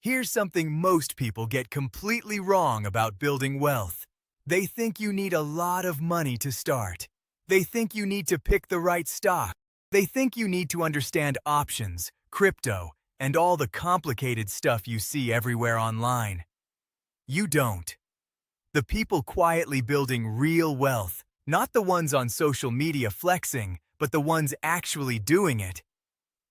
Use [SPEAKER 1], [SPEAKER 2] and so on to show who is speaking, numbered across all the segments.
[SPEAKER 1] Here's something most people get completely wrong about building wealth. They think you need a lot of money to start. They think you need to pick the right stock. They think you need to understand options, crypto, and all the complicated stuff you see everywhere online. You don't. The people quietly building real wealth, not the ones on social media flexing, but the ones actually doing it.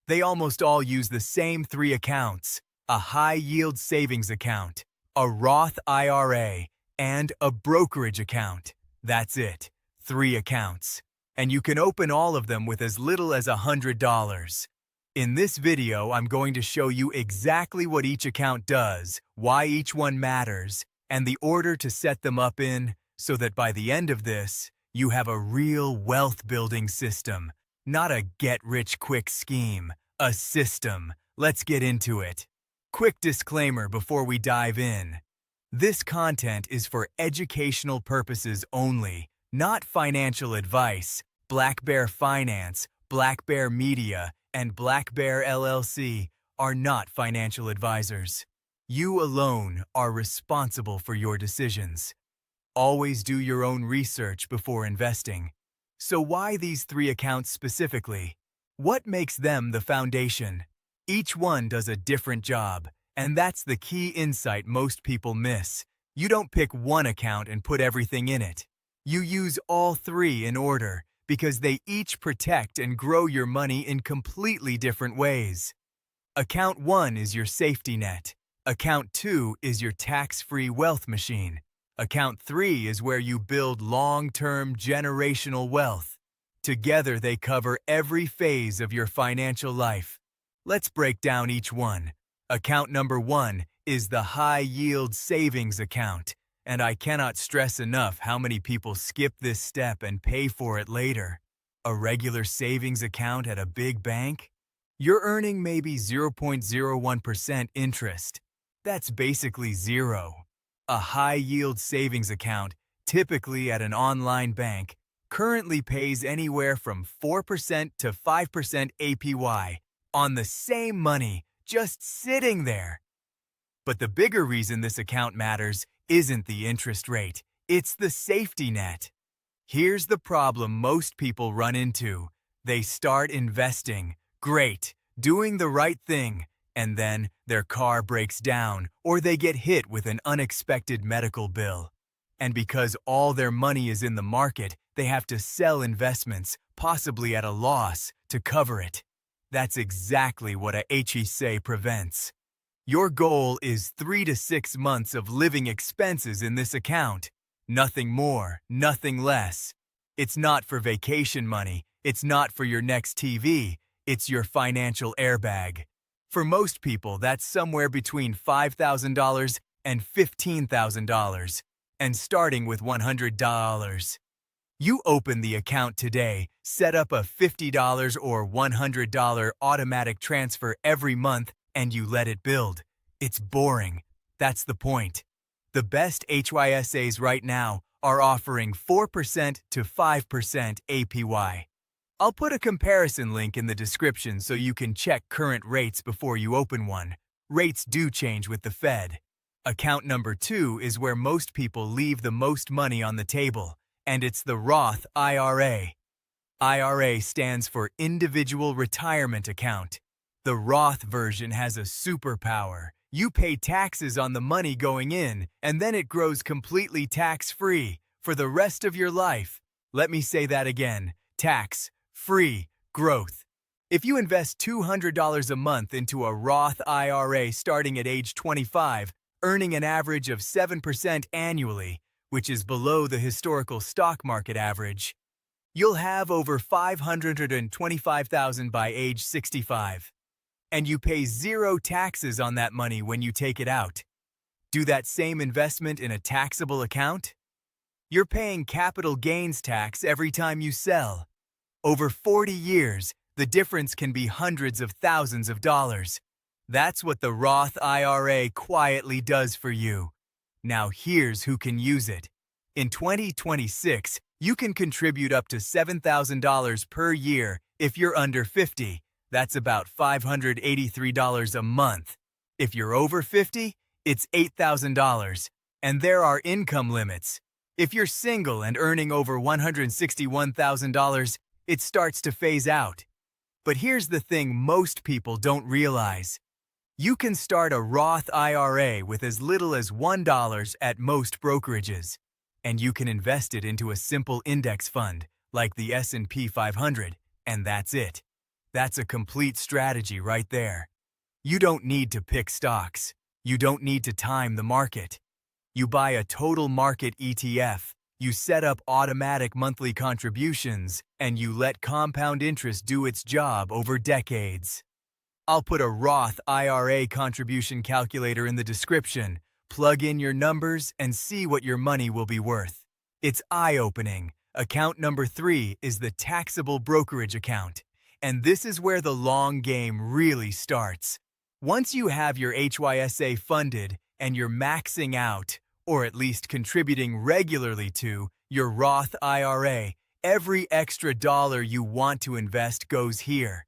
[SPEAKER 1] They almost all use the same three accounts: a high-yield savings account, a Roth IRA, and a brokerage account. That's it. 3 accounts. And you can open all of them with as little as $100. In this video, I'm going to show you exactly what each account does, why each one matters, and the order to set them up in, so that by the end of this, you have a real wealth-building system, not a get-rich-quick scheme, a system. Let's get into it. Quick disclaimer before we dive in. This content is for educational purposes only, not financial advice. Black Bear Finance, Black Bear Media, and Black Bear LLC are not financial advisors. You alone are responsible for your decisions. Always do your own research before investing. So why these 3 accounts specifically? What makes them the foundation? Each one does a different job, and that's the key insight most people miss. You don't pick one account and put everything in it. You use all 3 in order, because they each protect and grow your money in completely different ways. Account 1 is your safety net. Account 2 is your tax-free wealth machine. Account 3 is where you build long-term generational wealth. Together, they cover every phase of your financial life. Let's break down each one. Account number 1 is the high-yield savings account, and I cannot stress enough how many people skip this step and pay for it later. A regular savings account at a big bank? You're earning maybe 0.01% interest. That's basically zero. A high-yield savings account, typically at an online bank, currently pays anywhere from 4% to 5% APY on the same money just sitting there. But the bigger reason this account matters isn't the interest rate, it's the safety net. Here's the problem most people run into. They start investing, great, doing the right thing, and then their car breaks down or they get hit with an unexpected medical bill. And because all their money is in the market, they have to sell investments, possibly at a loss, to cover it. That's exactly what a HSA prevents. Your goal is 3 to 6 months of living expenses in this account. Nothing more, nothing less. It's not for vacation money. It's not for your next TV. It's your financial airbag. For most people, that's somewhere between $5,000 and $15,000, and starting with $100. You open the account today, set up a $50 or $100 automatic transfer every month, and you let it build. It's boring. That's the point. The best HYSAs right now are offering 4% to 5% APY. I'll put a comparison link in the description so you can check current rates before you open one. Rates do change with the Fed. Account number 2 is where most people leave the most money on the table, and it's the Roth IRA. IRA stands for Individual Retirement Account. The Roth version has a superpower. You pay taxes on the money going in, and then it grows completely tax-free for the rest of your life. Let me say that again. Tax-free growth. If you invest $200 a month into a Roth IRA starting at age 25, earning an average of 7% annually, which is below the historical stock market average, you'll have over $525,000 by age 65. And you pay 0 taxes on that money when you take it out. Do that same investment in a taxable account? You're paying capital gains tax every time you sell. Over 40 years, the difference can be hundreds of thousands of dollars. That's what the Roth IRA quietly does for you. Now here's who can use it. In 2026, you can contribute up to $7,000 per year if you're under 50. That's about $583 a month. If you're over 50, it's $8,000, and there are income limits. If you're single and earning over $161,000, it starts to phase out. But here's the thing most people don't realize. You can start a Roth IRA with as little as $1 at most brokerages, and you can invest it into a simple index fund like the S&P 500, and that's it. That's a complete strategy right there. You don't need to pick stocks. You don't need to time the market. You buy a total market ETF, you set up automatic monthly contributions, and you let compound interest do its job over decades. I'll put a Roth IRA contribution calculator in the description. Plug in your numbers and see what your money will be worth. It's eye-opening. Account number 3 is the taxable brokerage account. And this is where the long game really starts. Once you have your HYSA funded and you're maxing out, or at least contributing regularly to, your Roth IRA, every extra dollar you want to invest goes here.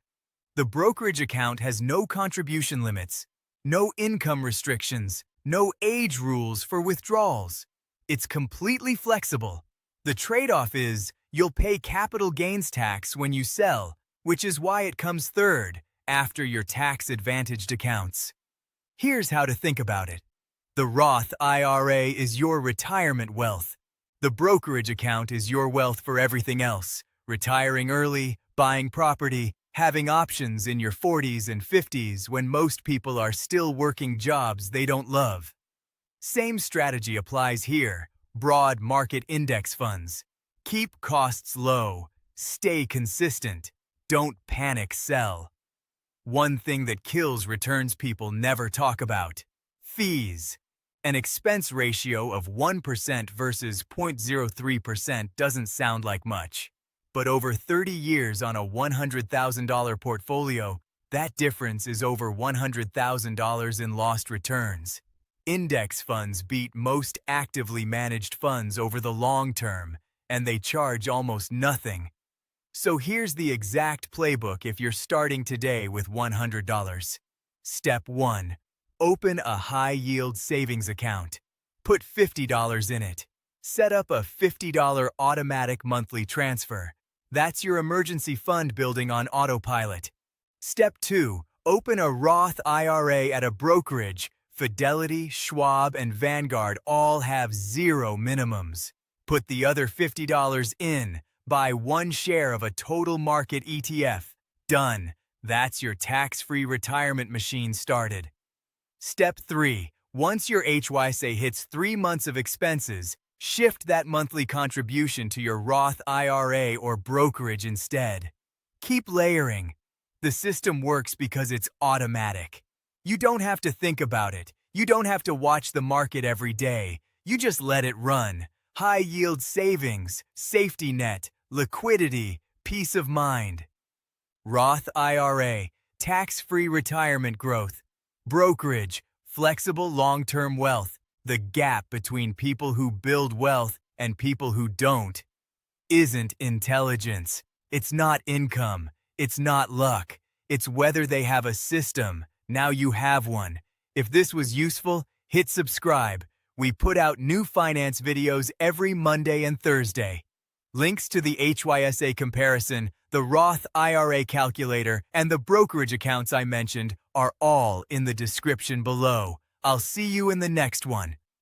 [SPEAKER 1] The brokerage account has no contribution limits, no income restrictions, no age rules for withdrawals. It's completely flexible. The trade-off is you'll pay capital gains tax when you sell, which is why it comes third after your tax-advantaged accounts. Here's how to think about it. The Roth IRA is your retirement wealth. The brokerage account is your wealth for everything else: retiring early, buying property, having options in your 40s and 50s when most people are still working jobs they don't love. Same strategy applies here: broad market index funds. Keep costs low, stay consistent, don't panic sell. One thing that kills returns people never talk about: fees. An expense ratio of 1% versus 0.03% doesn't sound like much. But over 30 years on a $100,000 portfolio, that difference is over $100,000 in lost returns. Index funds beat most actively managed funds over the long term, and they charge almost nothing. So here's the exact playbook if you're starting today with $100. Step 1. Open a high-yield savings account. Put $50 in it. Set up a $50 automatic monthly transfer. That's your emergency fund building on autopilot. Step 2. Open a Roth IRA at a brokerage. Fidelity, Schwab, and Vanguard all have zero minimums. Put the other $50 in. Buy one share of a total market ETF. Done. That's your tax-free retirement machine started. Step 3. Once your HYSA hits 3 months of expenses, shift that monthly contribution to your Roth IRA or brokerage instead. Keep layering. The system works because it's automatic. You don't have to think about it. You don't have to watch the market every day. You just let it run. High-yield savings, safety net, liquidity, peace of mind. Roth IRA, tax-free retirement growth. Brokerage, flexible long-term wealth. The gap between people who build wealth and people who don't isn't intelligence. It's not income. It's not luck. It's whether they have a system. Now you have one. If this was useful, hit subscribe. We put out new finance videos every Monday and Thursday. Links to the HYSA comparison, the Roth IRA calculator, and the brokerage accounts I mentioned are all in the description below. I'll see you in the next one.